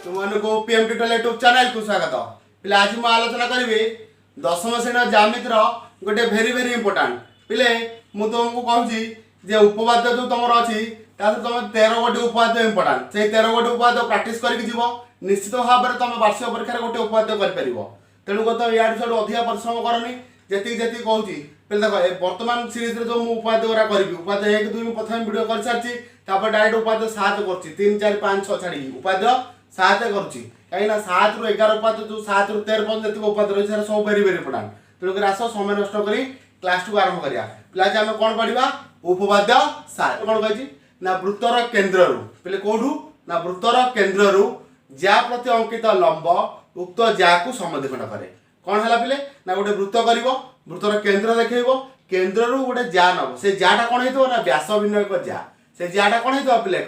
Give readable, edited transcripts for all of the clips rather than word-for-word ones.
तुमको PM tutorial YouTube channel को स्वागत। पिले आज मैं आलोचना करी दशम श्रेणी ज्यामितिर गोटे भेरी भेरी इंपोर्टाट पिले मुझे तुमको कहूँ जे उपपाद्य जो तुम अच्छी तुम 13 गोटे उपपाद्य इंपोर्टाट से 13 गोटे उपपाद्य प्राक्ट कर निश्चित भाव में तुम वार्षिक परीक्षा गोटे उपपाद्य कर तेणु तो या अधिक परिश्रम करनी जी जी कहूँ पे देख वर्तमान सीरीज जो मुझे उपाध्य गुरा करी उपाध्य 1 2 प्रथम वीडियो कर सारी डायरेक्ट उपाध्य 7 कर 3 4 5 6 छाड़ी उपाध्य 7 करुँची कहीं 7 रु 11 उपाध्य जो 7 रु 13 पर्यटन जी उपाध्य रही है सब भेरी भेरी इंपोर्टाट तेणुक आस समय नष्ट कर क्लास टू आरंभ करा पे आम कौन पढ़ा उपपाद्य 7 कौन कही ना वृत्तर केन्द्र पे कौटू ना वृत्तर केन्द्र ज्या प्रति अंकित लंब उक्त ज्या को समद्विखंड करे कौन है पिले ना गोटे वृत्त कर वृत्तर केन्द्र देखेब केन्द्र गोटे ज्या नब से ज्याटा कौन हो ना व्यास भिन्न एक ज्या से ज्याटा कौन हो पिले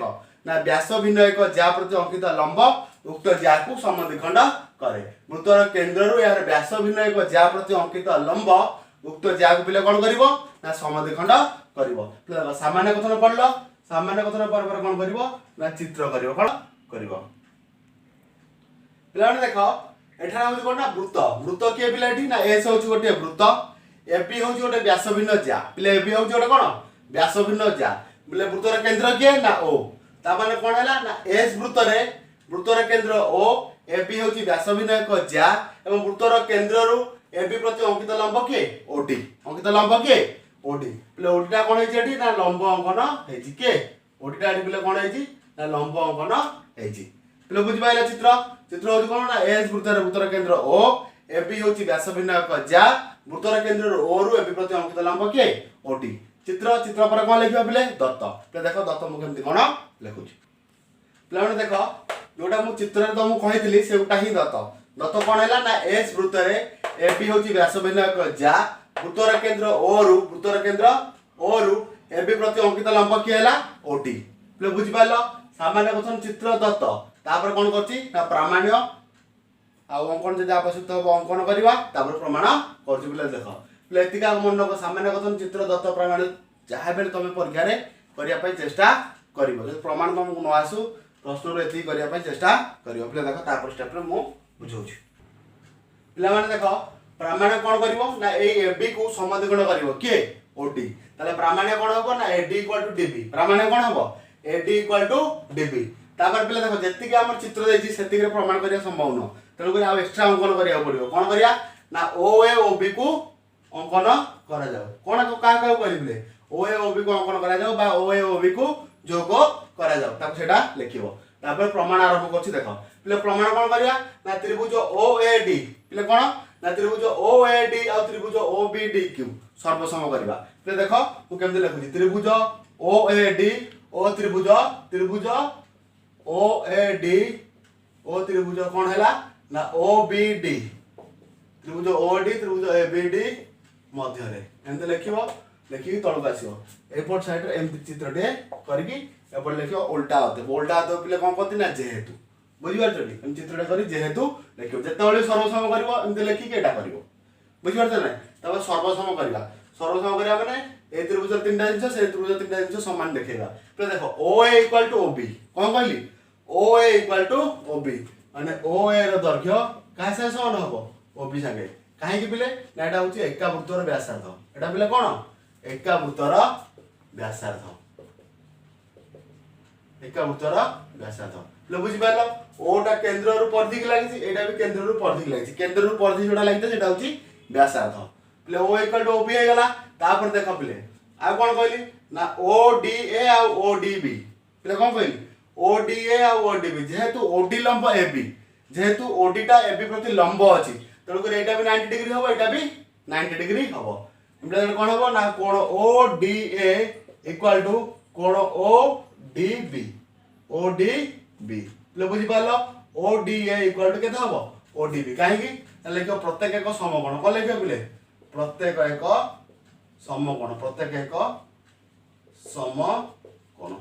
ना व्यास भिन्न एक ज्या प्रति अंकित लंब उक्त ज्या को समद्विखंड करे वृत्तर केन्द्र यार व्यास भिन्न एक ज्या प्रति अंकित लंब उक्त ज्या को पिले कौन कर समद्विखंड कर सामान्य कथन पढ़ल सामान्य कथन पर कौन कर चित्र कर कौन कर पे देख एठार हूँ कौन ना वृत्त वृत्त किए पिला ना एस हूँ गोटे वृत्त एबी हूँ गोटे व्यास भिन्न ज्या पिले एबी हूँ गोटे कौन व्यास भिन्न ज्या बोले वृत्तर केन्द्र किए ना ओ ताने कौन है ना एस वृत्तर केन्द्र ओ एबी हूँ व्यास भिन्न एक ज्या एवं वृत्तर केन्द्र एबी प्रति अंकित लंब किए ओडी अंकित लंब किए ओडी पे ओडीटा कौन है ना लंब अंकन है ओडीटा पे कौन है ना लंब अंकन है पे बुझिपारे चित्र चित्र हूँ कौन ना एस वृत्तर केन्द्र ओ एबी हूँ व्यास भिन्न एक ज्या वृत्तर केन्द्र ओ रु एबी प्रति अंकित लंब किए ओडी चित्र चित्र पर कौन लिखा पिले दत्त पे देख दत्त मुझे कौन लिखुची पे देख जोटा मुझे चित्र तुमको कही से ही दत्त दत्त कौन है ना एस वृत्तर एबी हूँ व्यास भिन्न एक ज्या वृत्तर केन्द्र ओ रु एबी प्रति अंकित लंब किए है ओडी पे बुझिपार सामान्य कथन चित्र दत्त तापर कौन कर प्रामाण्य अंकन जब आवश्यकता हम अंकन करवा प्रमाण कर देख पे मन रख सामान्य कथन चित्र दत्त प्रामाण्य जहाँ बेले तुम परीक्षा करने चेष्टा कर प्रमाण तुमको न आसू प्रश्न ये करने चेष्टा कर देख तापर स्टेप मुझे बुझाऊँ पे देख प्रामाण्य कौन कर एबी को समद्विखंड कर किए ओडी ताले प्रामाण्य कौन हम ना एडी इक्वल टू डीबी प्रामाण्य कौन हम एडी इक्वल टू डीबी तापर पे देख जी आम चित्र देती से प्रमाण करने संभव न तेणुक आ एक्सट्रा अंकन करा पड़ो कौन करा ना ओ ए ओ बी को अंकन करा कौन क्या करेंगे ओ ए ओ बी को अंकन करा ओ ए ओ बी को जोग करा लिखिब तापर प्रमाण आरंभ कर देख पे प्रमाण कौन करा ना त्रिभुज ओ ए डी पे कौन ना त्रिभुज ओ ए डी आ त्रिभुज ओ बी डी क्यू सर्वसम करवा पे देख मुझे लिखुची त्रिभुज ओ ए डी ओ त्रिभुज त्रिभुज ओ ए डी ओ त्रिभुज कौन है ना ओ बी डी त्रिभुज ओ डी त्रिभुज ए बी डी मध्य एमती लिख लिखिकी तलक आसो एपट साइड एमती चित्रटे करके लिख उल्टा हाथ पे कौन करती ना जेहेतु बुझीपार चित्रटे कर जेहेतु लिख जिते सर्वसम कर लिखिकी एटा कर बुझीपार ना तब सर्वसम करवा सर्वसम करवा मैंने ए त्रिभुज 3टा जिन से त्रिभुज 3टा जिन सामान देखा पे देख ओ ए इक्वल टू ओ बी कौन कहली ओ ए इक्वल टू ओ बी माने ओ ए रो दैर्घ्य क्या साथ समान हम ओ बी संगे कहीं पिले ना यहाँ हूँ एका वृत्तर व्यासार्ध यहाँ पिले कौन एका वृत्तर व्यासार्ध एका वृत्तर व्यासार्ध पे बुझिपार ओटा केन्द्र रु परिधि की लगी एटा भी केन्द्र रु परिधि की लगी केन्द्र रु परिधि जोटा लगी सेटा हूँ व्यासार्ध पे O equal to O B होगा तापर देख पिले आ कौन कहली ना ओ डी ए आ ओ डी बी पे कौन कहली ओ डी ए आ ओ डी बी जेहेतु ओ डी लंब ए बी जेहेतु ओ डी टा ए बी प्रति लंब अच्छी तेणुक एटा भी 90 डिग्री हम एटा भी 90 डिग्री हम कौन हम ना कोण O D A equal to कोण ओ डी बी पे बुझिपार O D A equal to केते हम ओ डी बी कहीं लिख प्रत्येक एक समकोण कौन लिख पिले प्रत्येक एक समकोण प्रत्येक एक समकोण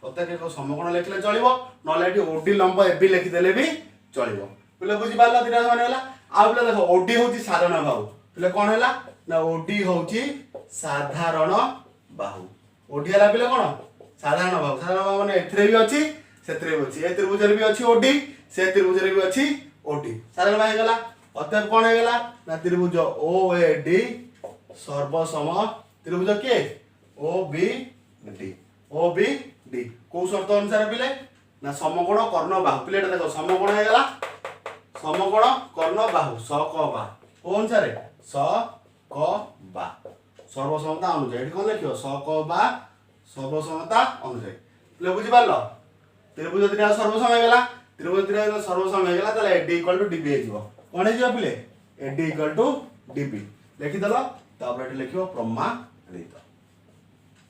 प्रत्येक एक समकोण लिखले चलो ना ओडी लंब एबी लिखिदेले भी चलो पे बुझिपार दुटा समान है आ पे देख ओडी हूँ साधारण भाव पे कौन है ना ओडी हूँ साधारण बाहु ओडी वाला पिले कौन साधारण बाहु माने एथरे भी अछि सेथरे भी अछि ए त्रिभुज रे भी अछि ओडी से त्रिभुज रे भी अछि ओडी साधारण बाहु गेला अतः कोन हे गेला ना त्रिभुज ओएडी सर्वसम त्रिभुज के ओबीडी को शर्त अनुसार पिले ना समकोण कर्ण बाहु पिले देखो समकोण हे गेला समकोण कर्ण बाहु स क बा को अनुसार स क बा सर्वसमता अनुसार एठी कोन लिखियो स क बा सर्वसमता अनुसार पिले बुझि पारलो त्रिभुज तीन सर्वसम हे गेला त्रिभुज तीन सर्वसम हे गेला तले एडी इक्वल टू डीबी हे जिवो कोन हे जिवो पिले एडी इक्वल टू डीबी लिखि दलो तापर एठी लिखियो प्रमाणित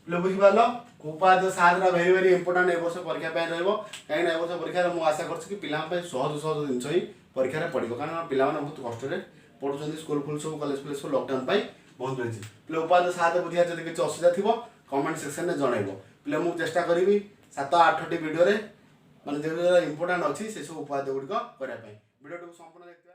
पिले बुझि पारलो उपाय सात वेरी वेरी इंपोर्टेंट ए वर्ष परीक्षा पे रहइबो काहे ना ए वर्ष परीक्षा मु आशा करछ कि पिला पे सहज सहज जिंस ही परीक्षा रे पडिबो कारण पिला माने बहुत कष्ट रे पढुछन स्कूल फुल सब कॉलेज प्लेस लॉकडाउन पाई बंद रहिछि पिले उपाय सात बुझिया जदि किछ असुविधा थिबो कमेंट सेक्शन रे जणाइबो पिले मु चेष्टा करबी 7-8 टी वीडियो रे माने जे इंपोर्टेंट अछि से सब उपाय गुडी को करिया पे वीडियो को संपूर्ण देखिबा।